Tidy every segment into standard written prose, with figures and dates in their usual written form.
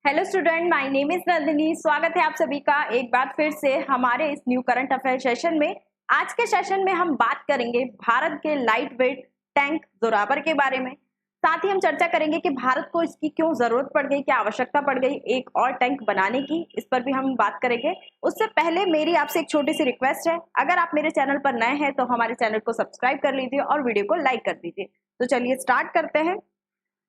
Hello student, my name is Nandini. स्वागत है आप सभी का एक बार फिर से हमारे इस न्यू करंट अफेयर सेशन में। आज के सेशन में हम बात करेंगे भारत के लाइट वेट टैंक जोरावर के बारे में। साथ ही हम चर्चा करेंगे कि भारत को इसकी क्यों जरूरत पड़ गई, क्या आवश्यकता पड़ गई एक और टैंक बनाने की, इस पर भी हम बात करेंगे। उससे पहले मेरी आपसे एक छोटी सी रिक्वेस्ट है, अगर आप मेरे चैनल पर नए हैं तो हमारे चैनल को सब्सक्राइब कर लीजिए और वीडियो को लाइक कर दीजिए। तो चलिए स्टार्ट करते हैं।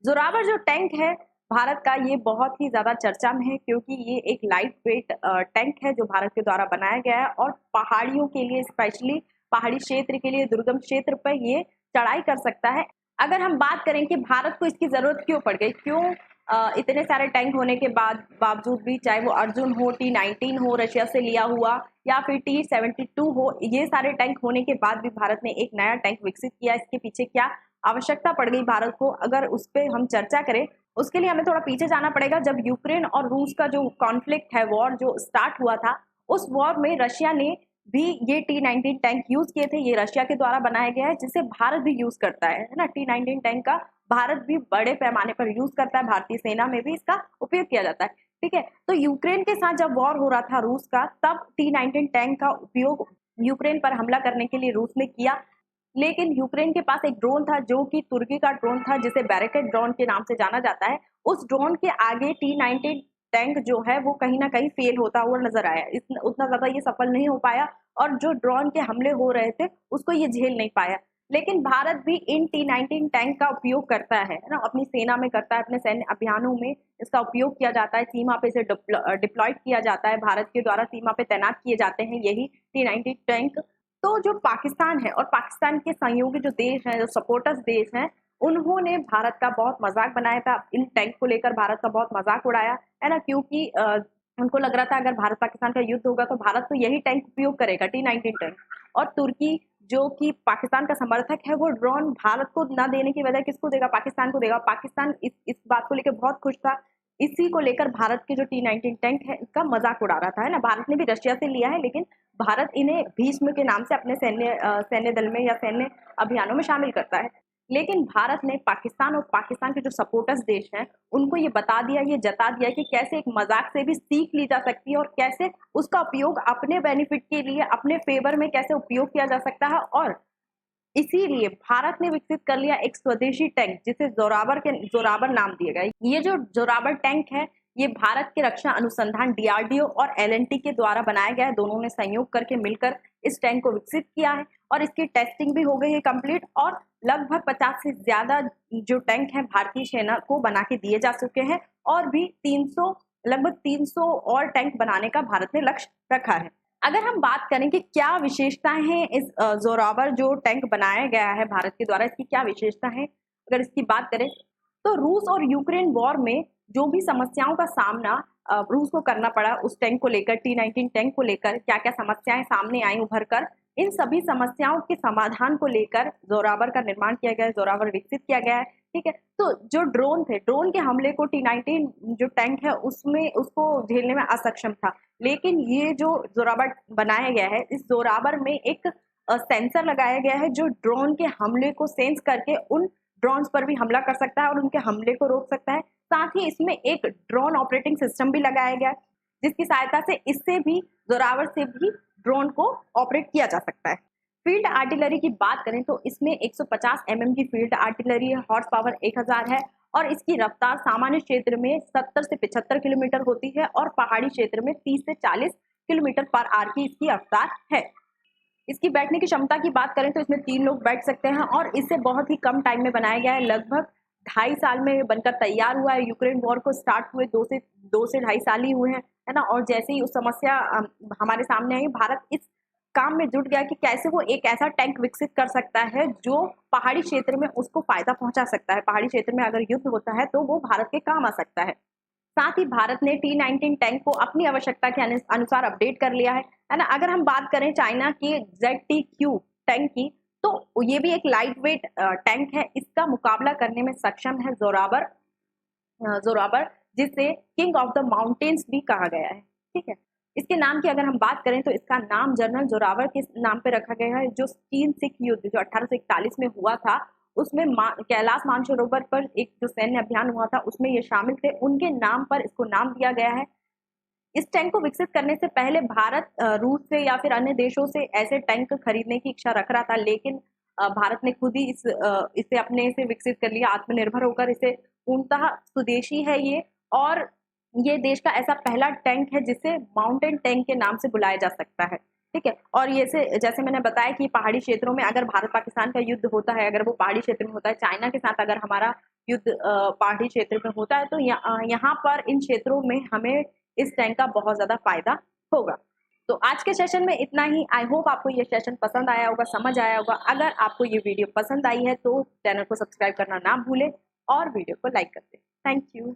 जोरावर जो टैंक है भारत का, ये बहुत ही ज्यादा चर्चा में है क्योंकि ये एक लाइट वेट टैंक है जो भारत के द्वारा बनाया गया है और पहाड़ियों के लिए, स्पेशली पहाड़ी क्षेत्र के लिए, दुर्गम क्षेत्र पर ये चढ़ाई कर सकता है। अगर हम बात करें कि भारत को इसकी जरूरत क्यों पड़ गई, क्यों इतने सारे टैंक होने के बावजूद भी, चाहे वो अर्जुन हो, T-19 हो रशिया से लिया हुआ, या फिर T-72 हो, ये सारे टैंक होने के बाद भी भारत ने एक नया टैंक विकसित किया। इसके पीछे क्या आवश्यकता पड़ गई भारत को, अगर उस पर हम चर्चा करें, उसके लिए हमें थोड़ा पीछे जाना पड़ेगा। जब यूक्रेन और रूस का जो कॉन्फ्लिक्ट है, वॉर जो स्टार्ट हुआ था, उस वॉर में रशिया ने भी ये T-19 टैंक यूज किए थे। ये रशिया के द्वारा बनाया गया है जिसे भारत भी यूज करता है ना। T-19 टैंक का भारत भी बड़े पैमाने पर यूज करता है, भारतीय सेना में भी इसका उपयोग किया जाता है। ठीक है, तो यूक्रेन के साथ जब वॉर हो रहा था रूस का, तब T-19 टैंक का उपयोग यूक्रेन पर हमला करने के लिए रूस ने किया। लेकिन यूक्रेन के पास एक ड्रोन था जो कि तुर्की का ड्रोन था, जिसे बैरिकेड ड्रोन के नाम से जाना जाता है। उस ड्रोन के आगे T-19 टैंक जो है वो कहीं ना कहीं फेल होता हुआ नजर आया। उतना ज्यादा ये सफल नहीं हो पाया और जो ड्रोन के हमले हो रहे थे उसको ये झेल नहीं पाया। लेकिन भारत भी इन T-19 टैंक का उपयोग करता है ना, अपनी सेना में करता है, अपने सैन्य अभियानों में इसका उपयोग किया जाता है। सीमा पे इसे डिप्लॉयड किया जाता है, भारत के द्वारा सीमा पे तैनात किए जाते हैं यही T-19 टैंक। तो जो पाकिस्तान है और पाकिस्तान के सहयोगी जो देश हैं, जो सपोर्टर्स देश हैं, उन्होंने भारत का बहुत मजाक बनाया था। इन टैंक को लेकर भारत का बहुत मजाक उड़ाया है ना, क्योंकि उनको लग रहा था अगर भारत पाकिस्तान का युद्ध होगा तो भारत तो यही टैंक उपयोग करेगा, T-19 टैंक। और तुर्की जो कि पाकिस्तान का समर्थक है, वो ड्रोन भारत को ना देने की वजह किसको देगा, पाकिस्तान को देगा। पाकिस्तान इस बात को लेकर बहुत खुश था। इसी को लेकर भारत के जो T-19 टैंक है इसका मजाक उड़ा रहा था, है ना। भारत ने भी रशिया से लिया है, लेकिन भारत इन्हें भीष्म के नाम से अपने सैन्य दल में या सैन्य अभियानों में शामिल करता है। लेकिन भारत ने पाकिस्तान और पाकिस्तान के जो सपोर्टर्स देश हैं उनको ये बता दिया, ये जता दिया कि कैसे एक मजाक से भी सीख ली जा सकती है और कैसे उसका उपयोग अपने बेनिफिट के लिए, अपने फेवर में कैसे उपयोग किया जा सकता है। और इसीलिए भारत ने विकसित कर लिया एक स्वदेशी टैंक जिसे जोरावर नाम दिया गया। ये जो जोरावर टैंक है ये भारत के रक्षा अनुसंधान DRDO और L&T के द्वारा बनाया गया है। दोनों ने संयोग करके मिलकर इस टैंक को विकसित किया है और इसकी टेस्टिंग भी हो गई है कंप्लीट। और लगभग 50 से ज्यादा जो टैंक है भारतीय सेना को बना के दिए जा चुके हैं और भी लगभग 300 और टैंक बनाने का भारत ने लक्ष्य रखा है। अगर हम बात करें कि क्या विशेषताएं हैं इस जोरावर जो टैंक बनाया गया है भारत के द्वारा, इसकी क्या विशेषता है, अगर इसकी बात करें तो रूस और यूक्रेन वॉर में जो भी समस्याओं का सामना रूस को करना पड़ा, उस टैंक को लेकर, T-19 टैंक को लेकर क्या क्या समस्याएं सामने आई उभर कर, इन सभी समस्याओं के समाधान को लेकर जोरावर का निर्माण किया गया है, जोरावर विकसित किया गया है। ठीक है, तो जो ड्रोन थे, ड्रोन के हमले को T-19 जो टैंक है उसमें उसको झेलने में असक्षम था। लेकिन ये जो जोरावर बनाया गया है, इस जोरावर में एक सेंसर लगाया गया है जो ड्रोन के हमले को सेंस करके उन ड्रोन्स पर भी हमला कर सकता है और उनके हमले को रोक सकता है। साथ ही इसमें एक ड्रोन ऑपरेटिंग सिस्टम भी लगाया गया है जिसकी सहायता से इससे भी, जोरावर से भी ड्रोन को ऑपरेट किया जा सकता है। फील्ड आर्टिलरी की बात करें तो इसमें 150 mm की फील्ड आर्टिलरी है, हॉर्स पावर 1000 है और इसकी रफ्तार सामान्य क्षेत्र में 70 से 75 किलोमीटर होती है और पहाड़ी क्षेत्र में 30 से 40 किलोमीटर पर आवर की इसकी रफ्तार है। इसकी बैठने की क्षमता की बात करें तो इसमें 3 लोग बैठ सकते हैं और इसे बहुत ही कम टाइम में बनाया गया है। लगभग 2.5 साल में बनकर तैयार हुआ है। यूक्रेन वॉर को स्टार्ट हुए 2 से 2.5 साल ही हुए हैं, है ना। और जैसे ही उस समस्या हमारे सामने आई, भारत इस काम में जुट गया कि कैसे वो एक ऐसा टैंक विकसित कर सकता है जो पहाड़ी क्षेत्र में उसको फायदा पहुंचा सकता है। पहाड़ी क्षेत्र में अगर युद्ध होता है तो वो भारत के काम आ सकता है। साथ ही भारत ने T-19 टैंक को अपनी आवश्यकता के अनुसार अपडेट कर लिया है ना। अगर हम बात करें चाइना की ZTQ टैंक की, तो ये भी एक लाइट वेट टैंक है। इसका मुकाबला करने में सक्षम है जोरावर, जिसे किंग ऑफ द माउंटेन्स भी कहा गया है। ठीक है, इसके नाम की अगर हम बात करें तो इसका नाम जनरल जोरावर के नाम पे रखा गया है। जो चीन सिख युद्ध जो 1841 में हुआ था, उसमें कैलाश मानसरोवर पर एक जो सैन्य अभियान हुआ था उसमें ये शामिल थे, उनके नाम पर इसको नाम दिया गया है। इस टैंक को विकसित करने से पहले भारत रूस से या फिर अन्य देशों से ऐसे टैंक खरीदने की इच्छा रख रहा था, लेकिन भारत ने खुद ही इसे अपने से विकसित कर लिया, आत्मनिर्भर होकर। इसे पूर्णतः स्वदेशी है ये, और ये देश का ऐसा पहला टैंक है जिसे माउंटेन टैंक के नाम से बुलाया जा सकता है। ठीक है, और ये से जैसे मैंने बताया कि पहाड़ी क्षेत्रों में अगर भारत पाकिस्तान का युद्ध होता है, अगर वो पहाड़ी क्षेत्र में होता है, चाइना के साथ अगर हमारा युद्ध पहाड़ी क्षेत्र में होता है, तो यहाँ पर इन क्षेत्रों में हमें इस टैंक का बहुत ज्यादा फायदा होगा। तो आज के सेशन में इतना ही। आई होप आपको ये सेशन पसंद आया होगा, समझ आया होगा। अगर आपको ये वीडियो पसंद आई है तो चैनल को सब्सक्राइब करना ना भूलें और वीडियो को लाइक कर दें। Thank you.